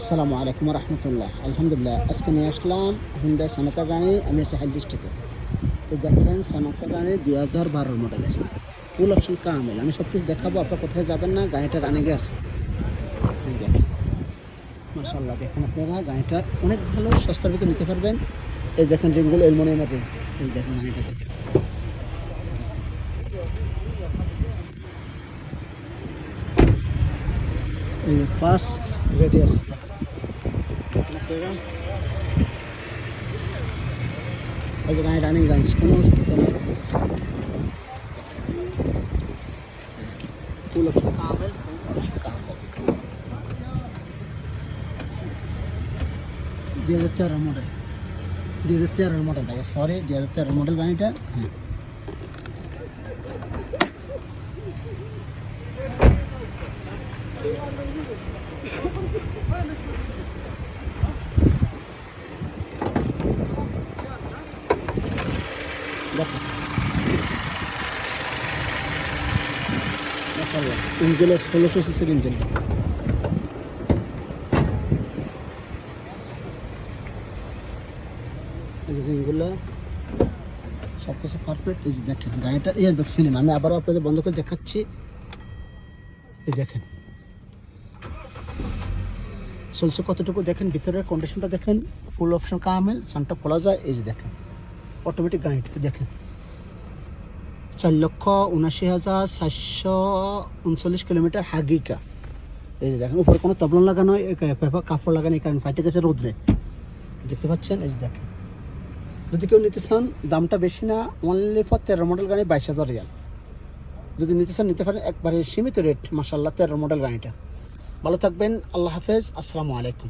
আসসালামু আলাইকুম রহমতুল্লাহ। আলহামদুলিল্লাহ, আজকে নিয়ে আসলাম হুন্ডাই সনাতা গাড়ি। আমি সাহেল ডিস্ট্রিক্টে। তো দেখেন সনাতা গাড়ি 2012 মডেলের ফুল অপশন কামেল। আমি সব কিছু দেখাবো, আপনার কোথায় যাবেন না। গাড়িটা রানিংয়ে আছে, এই দেখেন মাশাআল্লাহ। দেখেন আপনারা গাড়িটা অনেক ভালো, সস্তার ভিতরে নিতে পারবেন। এই দেখেন রিংগুলো অ্যালুমিনিয়ামের রিং। এই দেখেন গাড়িটা দেখেন, এই পাস রেডিয়াস এই যে গাড়ি রানিং গাড়ি, কোনো অসুবিধা নেই। ফুল অপশন কামেল, ফুল অপশন কামেল। 2013 মডেল, 2013 মডেল ভাইয়া, সরি 2013 মডেল গাড়িটা। হ্যাঁ, দেখেন মাশাআল্লাহ। ইঞ্জিনের 1600 সিসির ইঞ্জিন। এই যে রিংগুলো সব কিছু পারফেক্ট। এই যে দেখেন গাড়িটার এয়ারব্যাগ সিলিং। আমি আবারও আপনাদের বন্ধ করে দেখাচ্ছি। এই দেখেন চলছে কতটুকু, দেখেন ভিতরের কন্ডিশনটা দেখেন। ফুল অপশন কামেল, সানটা খোলা যায়। এই যে দেখেন অটোমেটিক গাড়িটিতে দেখেন 4,79,439 কিলোমিটার হাগিকা। এই যে দেখেন উপরে কোনো তবলন লাগানো, কাপড় লাগানো, এই কারণে ফাইটে গেছে রোদ্রে, দেখতে পাচ্ছেন। এই যে দেখেন, যদি কেউ নিতে চান দামটা বেশি না, অনলি ফর 13 মডেল গাড়ি 22,000 রিয়াল। যদি নিতে চান নিতে পারেন, একবারে সীমিত রেট। মাশাআল্লাহ 13 মডেল গাড়িটা। ভালো থাকবেন, আল্লাহ হাফেজ, আসসালামু আলাইকুম।